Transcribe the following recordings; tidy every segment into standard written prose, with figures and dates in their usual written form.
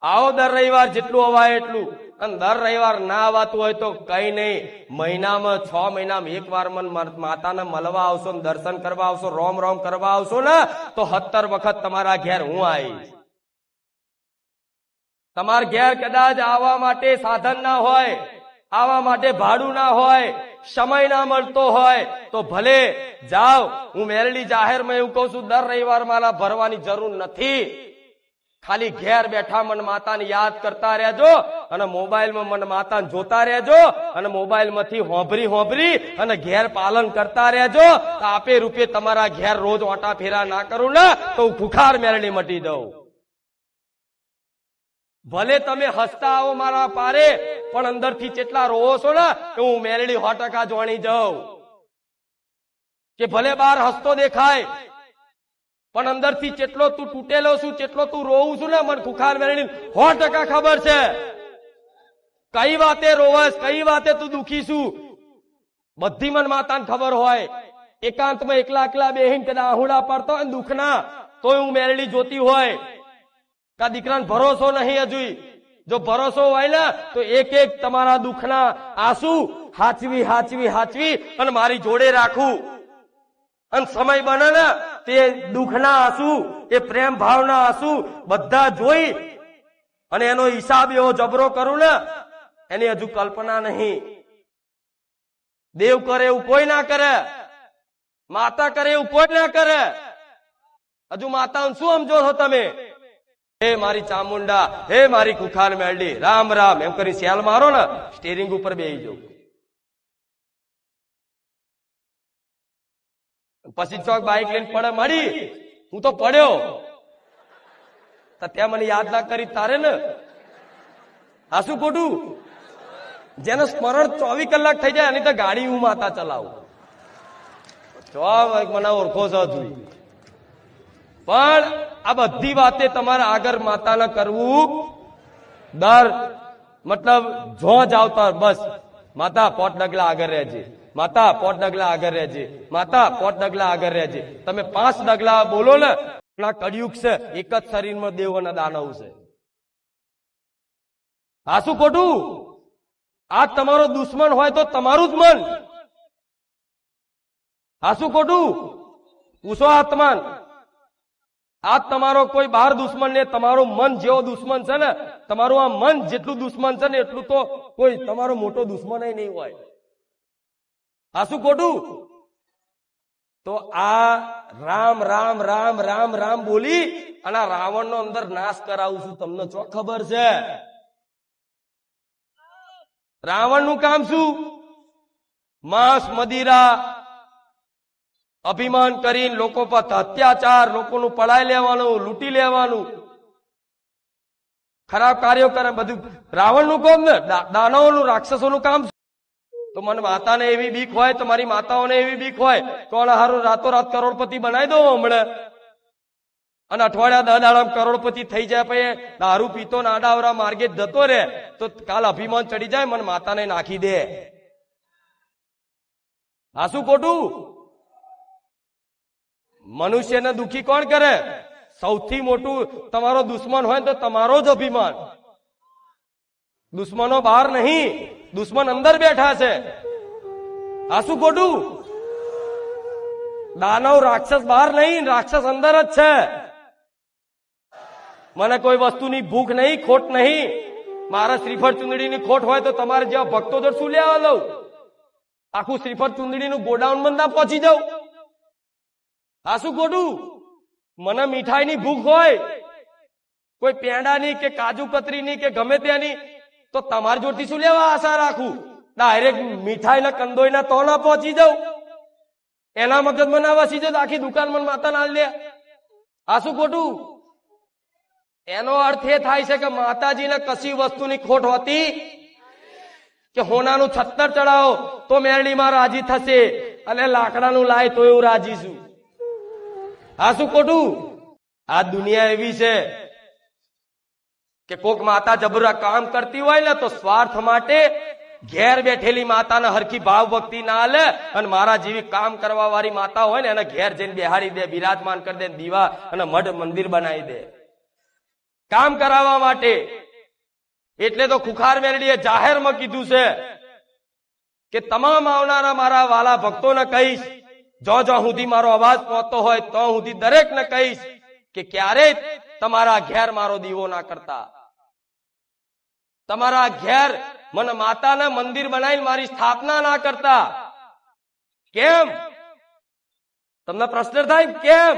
આવો દર રવિવાર જેટલું અવાય એટલું, અને દર રવિવાર ના આવાતું હોય તો કઈ નહીં, મહિનામાં 6 મહિનામાં એક વાર માતાને મળવા આવશો, દર્શન કરવા આવશો, રોમ રોમ કરવા આવશો ને તો 17 વખત તમારા ઘેર હું આવીશ. તમારા ઘેર કદાચ આવવા માટે સાધન ના હોય, આવવા માટે ભાડું ના હોય, સમય ના મળતો હોય તો ભલે જાઓ. હું મેરડી જાહેરમાં એવું કહું છું, દર રવિવાર મારા ભરવાની જરૂર નથી. ખાલી ઘેર બેઠા મન માતાને યાદ કરતા રહેજો, અને મોબાઈલમાં મન માતાને જોતા રહેજો, અને મોબાઈલમાંથી હોંભરી અને ઘેર પાલન કરતા રહેજો. તો આપે રૂપે તમારા ઘેર રોજ ઓટા ફેરા ના કરું ને તો હું ખુખાર મેરડી મટી દઉં. ભલે તમે હસતા આવો મારા પારે, પણ અંદરથી કેટલા રોવો છો ને કે હું મેરડી 100% જોણી જાઉં. કે ભલે બહાર હસતો દેખાય, પણ અંદરથી કેટલો તું તૂટેલો છું, કેટલો તું રોવું છું ને, મને ખુખાર મેરડી 100% ખબર છે. કઈ વાતે રોવસ, કઈ વાતે તું દુખી છું, બધી મન માતાને ખબર હોય. એકાંતમાં એકલા બેહીન કદા આહુડા પડતો હોય દુઃખના, તોય હું મેરડી જોતી હોય. કા દીકરાને ભરોસો નહીં હજુ? જો ભરોસો હોય ને તો એક એક તમારા દુઃખના આંસુ હાચવી અને મારી જોડે રાખું. અને સમય બને ને તે દુઃખના આંસુ, એ પ્રેમ ભાવના આંસુ બધા જોઈ અને એનો હિસાબ એવો જબરો કરું ને એની હજુ કલ્પના નહીં. દેવ કરે એવું કોઈ ના કરે, માતા કરે એવું કોઈ ના કરે. હજુ માતાને શું સમજો છો તમે? હે મારી ચામુંડા, હે મારી ખુખાર મેરડી, રામ રામ એમ કરી સેલ મારો ને સ્ટીરિંગ ઉપર બેસી જાઉં. પછી ચોક બાઇક લઈને પડે મળી, હું તો પડ્યો. ત્યાં મને યાદ ના કરી તારે ને? આ શું ખોટું? જેને સ્મરણ 24 કલાક થઈ જાય એની તો ગાડી હું માતા ચલાવું. મને ઓળખો છો તું. પણ આ બધી વાતે તમારે આગળ માતાને કરવું. દર મતલબ જો જાવતા બસ માતા 5 ડગલા આગળ રહેજે, માતા 5 ડગલા આગળ રહેજે, માતા 5 ડગલા આગળ રહેજે. તમે 5 ડગલા બોલો ને, કળિયુગ છે, એક જ શરીરમાં દેવ અને દાનવ છે. આ શું ખોટું? આ તમારો દુશ્મન હોય તો તમારું જ મન. આ શું ખોટું? પૂછો આત્માન. આ તમારો કોઈ બહાર દુશ્મન ને, તમારું મન જેવો દુશ્મન છે ને, તમારું આ મન જેટલું દુશ્મન છે ને એટલું તો કોઈ તમારો મોટો દુશ્મન નહીં હોય. આ શું ખોટું? તો આ રામ રામ રામ રામ રામ બોલી અને આ રાવણ નો અંદર નાશ કરાવું છું. તમને ચો ખબર છે રાવણ નું કામ શું? માંસ મદિરા અભિમાન કરીને લોકો પર અત્યાચાર, લોકોનું પડાઈ લેવાનું, લૂંટી લેવાનું, ખરાબ કાર્યો કરે, બધું રાવણ નું કામ ને. દાનવોનું, રાક્ષસોનું કામ. તો મને માતાને એવી બીક હોય, તો મારી માતાઓને એવી બીક હોય, કોણ હારું રાતોરાત કરોડપતિ બનાવી દો હમણાં, અને અઠવાડિયા 10 દાડા કરોડપતિ થઈ જાય, પછી દારૂ પીતો નાડાવરા માર્ગે જતો રે તો કાલ અભિમાન ચડી જાય, મને માતાને નાખી દે. આ શું ખોટું? મનુષ્યને દુખી કોણ કરે? સૌથી મોટું તમારો દુશ્મન હોય તો તમારો જ અભિમાન. દુશ્મનો બહાર નહીં, દુશ્મન અંદર બેઠા છે. આ શું ખોટું? દાનવ રાક્ષસ બહાર નહીં, રાક્ષસ અંદર જ છે. મને કોઈ વસ્તુની ભૂખ નહીં, ખોટ નહીં. મારા શ્રીફળ ચુંદડીની ખોટ હોય તો તમારે જેવા ભક્તો જો શું લેવા લઉં? આખું શ્રીફળ ચુંદડીનું ગોડાઉન બંધ ના પહોંચી જાઉં? આ શું ખોટું? મને મીઠાઈની ભૂખ હોય, કોઈ પેંડાની કે કાજુ કતરીની કે ગમે ત્યાંની, તો તમારી જોડથી શું લેવા આશા રાખું? ડાયરેક્ટ મીઠાઈ ના કંદોઈ ના તો ના પહોંચી જાઉં? એના મગજમાં ના વસી જાય આખી દુકાન મને માતા ના લે. આ શું ખોટું? એનો અર્થ એ થાય છે કે માતાજીને કશી વસ્તુની ખોટ હોતી કે હોનાનું 76 ચડાવો તો મેરડીમાં રાજી થશે, અને લાકડાનું લાય તો એવું રાજી છું. આ શું ખોટું? આ દુનિયા એવી છે કે કોક માતા જબરા કામ કરતી હોય ને તો સ્વાર્થ માટે ઘેર બેઠેલી માતાને હરખી ભાવ ભક્તિ ના લે, અને મારા જેવી કામ કરવા વાળી માતા હોય ને એને ઘેર જઈને બેહાડી દે, બિરાજમાન કરી દે, દીવા અને મઢ મંદિર બનાવી દે. કામ કરાવવા માટે. એટલે તો ખુખાર મેલડીએ જાહેરમાં કીધું છે કે તમામ આવનારા મારા વાલા ભક્તોને કહીશ, જો સુધી મારો અવાજ પહોંચતો હોય તો સુધી દરેકને કહીશ કે ક્યારેય તમારા ઘેર મારો દીવો ના કરતા. તમારા ઘેર મને માતાના મંદિર બનાવીને મારી સ્થાપના ના કરતા. કેમ? તમને પ્રશ્ન થાય કેમ?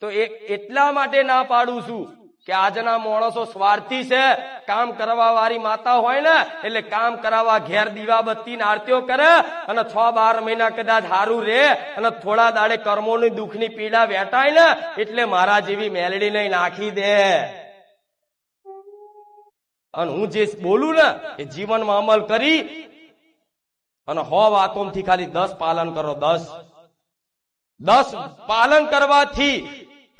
તો એટલા માટે ના પાડું છું કે આજના માણસો સ્વાર્થી છે. કામ કરવા વાળી માતા હોય ને એટલે કામ કરાવવા ઘેર દીવાબત્તી આરતીઓ કરે અને 6-12 મહિના કદાચ હારું રે અને થોડા દાડે કર્મોની દુઃખની પીડા વેટાય ને એટલે મારા જેવી મેલડી નહીં નાખી દે. અને હું જે બોલું ને એ જીવનમાં અમલ કરી અને 100 વાતોથી ખાલી 10 પાલન કરો. 10 પાલન કરવાથી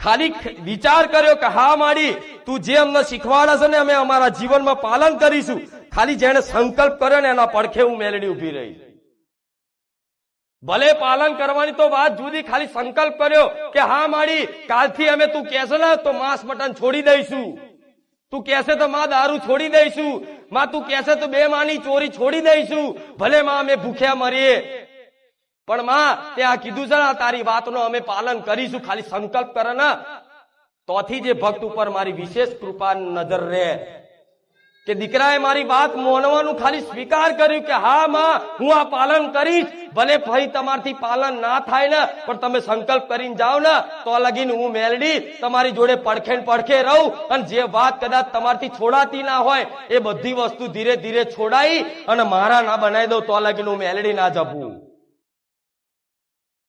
ખાલી વિચાર કર્યો કે હા માડી તું જે અમને શીખવાડે છે ને અમે અમારા જીવનમાં પાલન કરીશું. ખાલી જેને સંકલ્પ કર્યો ને એના પડખે હું મેલડી ઉભી રહી. ભલે પાલન કરવાની તો વાત જુદી, ખાલી સંકલ્પ કર્યો કે હા માડી કાલથી અમે તું કહેશે ને તો માંસ મટન છોડી દઈશું, તું કહેશે તો માં દારૂ છોડી દઈશું, માં તું કહેશે તો 2 માની ચોરી છોડી દઈશું, ભલે માં અમે ભૂખ્યા મરીએ પણ માં તે આ કીધું છે ને તારી વાતનો અમે પાલન કરીશું. ખાલી સંકલ્પ કરે ને તોથી જે ભક્ત ઉપર મારી વિશેષ કૃપા નજર રહે કે દીકરાએ મારી વાત માનવાનું ખાલી સ્વીકાર કર્યું કે હા માં હું આ પાલન કરીશ. ભલે ભાઈ તમારથી પાલન ના થાય ને પણ તમે સંકલ્પ કરીને જાઓ ને તો લગીને હું મેલડી તમારી જોડે પડખે રહું. અને જે વાત કદાચ તમારથી છોડાતી ના હોય એ બધી વસ્તુ ધીરે ધીરે છોડાઈ અને મારા ના બનાવી દઉં તો લગીને હું મેલડી ના જપું.